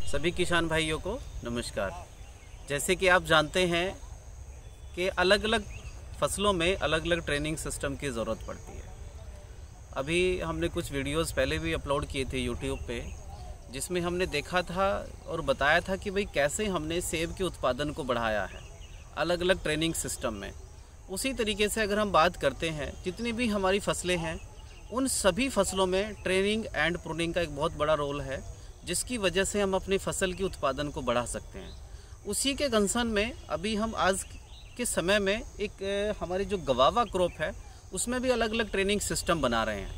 सभी किसान भाइयों को नमस्कार। जैसे कि आप जानते हैं कि अलग अलग फसलों में अलग अलग ट्रेनिंग सिस्टम की ज़रूरत पड़ती है। अभी हमने कुछ वीडियोस पहले भी अपलोड किए थे यूट्यूब पे, जिसमें हमने देखा था और बताया था कि भाई कैसे हमने सेब के उत्पादन को बढ़ाया है अलग अलग ट्रेनिंग सिस्टम में। उसी तरीके से अगर हम बात करते हैं, जितनी भी हमारी फसलें हैं उन सभी फसलों में ट्रेनिंग एंड प्रूनिंग का एक बहुत बड़ा रोल है, जिसकी वजह से हम अपनी फसल की उत्पादन को बढ़ा सकते हैं। उसी के कंसर्न में अभी हम आज के समय में एक हमारी जो गवावा क्रॉप है उसमें भी अलग अलग ट्रेनिंग सिस्टम बना रहे हैं,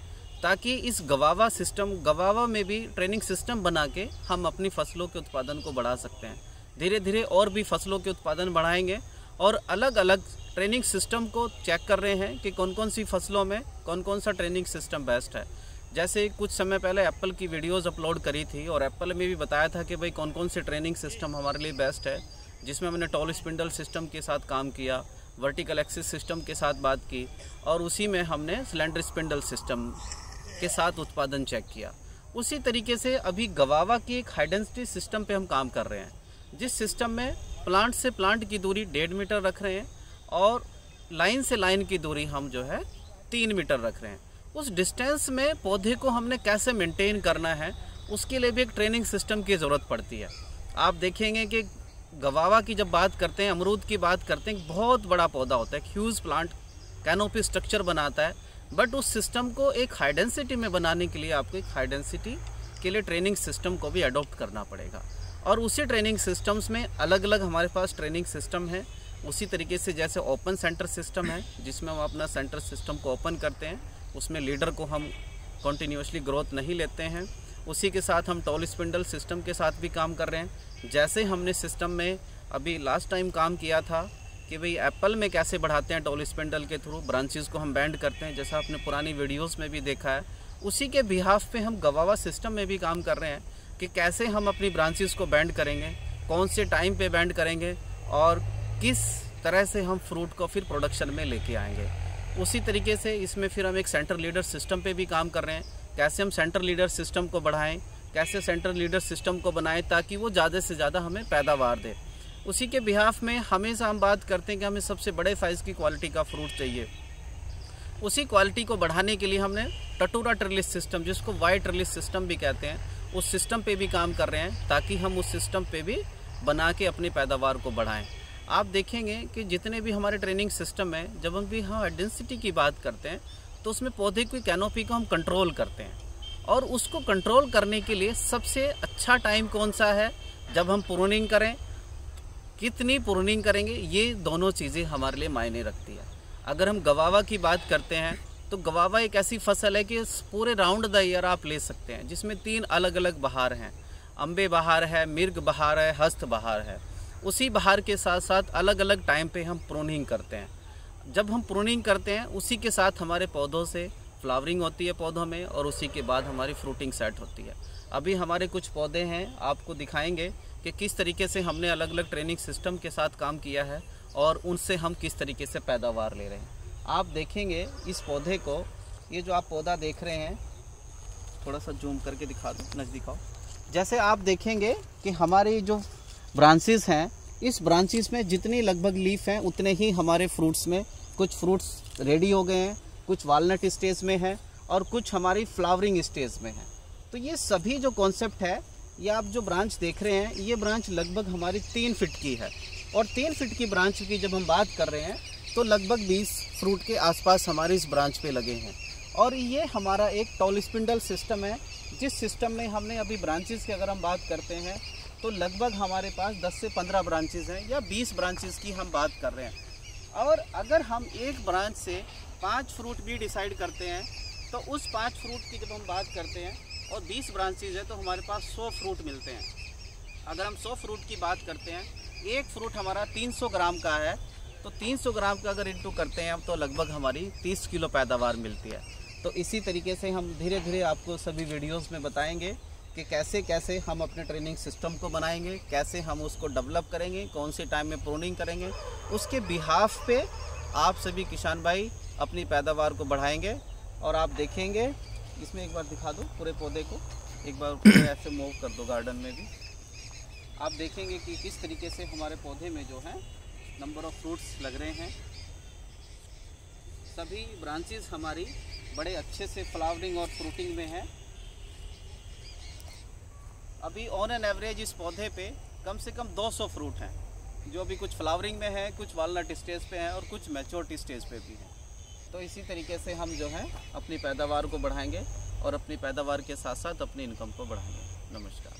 ताकि इस गवावा में भी ट्रेनिंग सिस्टम बना के हम अपनी फसलों के उत्पादन को बढ़ा सकते हैं। धीरे धीरे और भी फसलों के उत्पादन बढ़ाएंगे और अलग अलग ट्रेनिंग सिस्टम को चेक कर रहे हैं कि कौन कौन सी फसलों में कौन कौन सा ट्रेनिंग सिस्टम बेस्ट है। जैसे कुछ समय पहले एप्पल की वीडियोस अपलोड करी थी और एप्पल में भी बताया था कि भाई कौन कौन से ट्रेनिंग सिस्टम हमारे लिए बेस्ट है, जिसमें हमने टॉल स्पिंडल सिस्टम के साथ काम किया, वर्टिकल एक्सिस सिस्टम के साथ बात की और उसी में हमने सिलेंडर स्पिंडल सिस्टम के साथ उत्पादन चेक किया। उसी तरीके से अभी गवावा की एक हाई डेंसिटी सिस्टम पे हम काम कर रहे हैं, जिस सिस्टम में प्लांट से प्लांट की दूरी 1.5 मीटर रख रहे हैं और लाइन से लाइन की दूरी हम जो है 3 मीटर रख रहे हैं। उस डिस्टेंस में पौधे को हमने कैसे मेंटेन करना है, उसके लिए भी एक ट्रेनिंग सिस्टम की ज़रूरत पड़ती है। आप देखेंगे कि गवावा की जब बात करते हैं, अमरूद की बात करते हैं, बहुत बड़ा पौधा होता है, ह्यूज प्लांट कैनोपी स्ट्रक्चर बनाता है, बट उस सिस्टम को एक हाई डेंसिटी में बनाने के लिए आपको एक हाई डेंसिटी के लिए ट्रेनिंग सिस्टम को भी अडॉप्ट करना पड़ेगा। और उसी ट्रेनिंग सिस्टम्स में अलग अलग हमारे पास ट्रेनिंग सिस्टम है। उसी तरीके से जैसे ओपन सेंटर सिस्टम है, जिसमें हम अपना सेंटर सिस्टम को ओपन करते हैं, उसमें लीडर को हम कॉन्टीन्यूसली ग्रोथ नहीं लेते हैं। उसी के साथ हम टॉल स्पिंडल सिस्टम के साथ भी काम कर रहे हैं। जैसे हमने सिस्टम में अभी लास्ट टाइम काम किया था कि भाई एप्पल में कैसे बढ़ाते हैं टॉल स्पिंडल के थ्रू, ब्रांचेस को हम बैंड करते हैं, जैसा आपने पुरानी वीडियोस में भी देखा है। उसी के बिहाफ पे हम गवावा सिस्टम में भी काम कर रहे हैं कि कैसे हम अपनी ब्रांचेस को बैंड करेंगे, कौन से टाइम पे बैंड करेंगे और किस तरह से हम फ्रूट को फिर प्रोडक्शन में लेके आएंगे। उसी तरीके से इसमें फिर हम एक सेंटर लीडर सिस्टम पे भी काम कर रहे हैं, कैसे हम सेंटर लीडर सिस्टम को बढ़ाएं, कैसे सेंटर लीडर सिस्टम को बनाएं ताकि वो ज़्यादा से ज़्यादा हमें पैदावार दे। उसी के बिहाफ में हमेशा हम बात करते हैं कि हमें सबसे बड़े साइज़ की क्वालिटी का फ्रूट चाहिए। उसी क्वालिटी को बढ़ाने के लिए हमने टटूरा ट्रिलिस सिस्टम, जिसको वाइट ट्रिलिस सिस्टम भी कहते हैं, उस सिस्टम पे भी काम कर रहे हैं, ताकि हम उस सिस्टम पे भी बना के अपनी पैदावार को बढ़ाएं। आप देखेंगे कि जितने भी हमारे ट्रेनिंग सिस्टम है, जब हम भी हाई डेंसिटी की बात करते हैं तो उसमें पौधे की कैनोपी को हम कंट्रोल करते हैं। और उसको कंट्रोल करने के लिए सबसे अच्छा टाइम कौन सा है, जब हम प्रूनिंग करें, कितनी प्रूनिंग करेंगे, ये दोनों चीज़ें हमारे लिए मायने रखती है। अगर हम गवावा की बात करते हैं तो गवावा एक ऐसी फसल है कि पूरे राउंड द ईयर आप ले सकते हैं, जिसमें 3 अलग अलग बहार हैं, अम्बे बहार है, मिर्ग बहार है, हस्त बहार है। उसी बहार के साथ साथ अलग अलग टाइम पे हम प्रूनिंग करते हैं। जब हम प्रूनिंग करते हैं उसी के साथ हमारे पौधों से फ्लावरिंग होती है पौधों में, और उसी के बाद हमारी फ्रूटिंग सेट होती है। अभी हमारे कुछ पौधे हैं, आपको दिखाएंगे कि किस तरीके से हमने अलग अलग ट्रेनिंग सिस्टम के साथ काम किया है और उनसे हम किस तरीके से पैदावार ले रहे हैं। आप देखेंगे इस पौधे को, ये जो आप पौधा देख रहे हैं, थोड़ा सा जूम करके दिखा दो, नज़दीक आओ। जैसे आप देखेंगे कि हमारी जो ब्रांचेस हैं, इस ब्रांचेस में जितनी लगभग लीफ हैं उतने ही हमारे फ्रूट्स में, कुछ फ्रूट्स रेडी हो गए हैं, कुछ वालनट स्टेज में है और कुछ हमारी फ्लावरिंग स्टेज में है। तो ये सभी जो कॉन्सेप्ट है, ये आप जो ब्रांच देख रहे हैं, ये ब्रांच लगभग हमारी 3 फीट की है। और 3 फीट की ब्रांच की जब हम बात कर रहे हैं तो लगभग 20 फ्रूट के आसपास हमारे इस ब्रांच पे लगे हैं। और ये हमारा एक टॉल स्पिंडल सिस्टम है, जिस सिस्टम में हमने अभी ब्रांचेस की अगर हम बात करते हैं तो लगभग हमारे पास 10 से 15 ब्रांचेस हैं, या 20 ब्रांचेस की हम बात कर रहे हैं। और अगर हम एक ब्रांच से 5 फ्रूट भी डिसाइड करते हैं तो उस 5 फ्रूट की जब हम बात करते हैं और 20 ब्रांचेस है तो हमारे पास 100 फ्रूट मिलते हैं। अगर हम 100 फ्रूट की बात करते हैं, एक फ्रूट हमारा 300 ग्राम का है, तो 300 ग्राम का अगर इंटू करते हैं तो लगभग हमारी 30 किलो पैदावार मिलती है। तो इसी तरीके से हम धीरे धीरे आपको सभी वीडियोस में बताएंगे कि कैसे कैसे हम अपने ट्रेनिंग सिस्टम को बनाएंगे, कैसे हम उसको डेवलप करेंगे, कौन से टाइम में प्रूनिंग करेंगे, उसके बिहाफ पे आप सभी किसान भाई अपनी पैदावार को बढ़ाएंगे। और आप देखेंगे, इसमें एक बार दिखा दो पूरे पौधे को, एक बार ऐसे मूव कर दो गार्डन में भी। आप देखेंगे कि किस तरीके से हमारे पौधे में जो है नंबर ऑफ़ फ्रूट्स लग रहे हैं। सभी ब्रांचेस हमारी बड़े अच्छे से फ्लावरिंग और फ्रूटिंग में है। अभी ऑन एन एवरेज इस पौधे पे कम से कम 200 फ्रूट हैं, जो अभी कुछ फ्लावरिंग में है, कुछ वालनट स्टेज पे हैं और कुछ मैच्योरिटी स्टेज पे भी हैं। तो इसी तरीके से हम जो है अपनी पैदावार को बढ़ाएंगे और अपनी पैदावार के साथ साथ अपनी इनकम को बढ़ाएंगे। नमस्कार।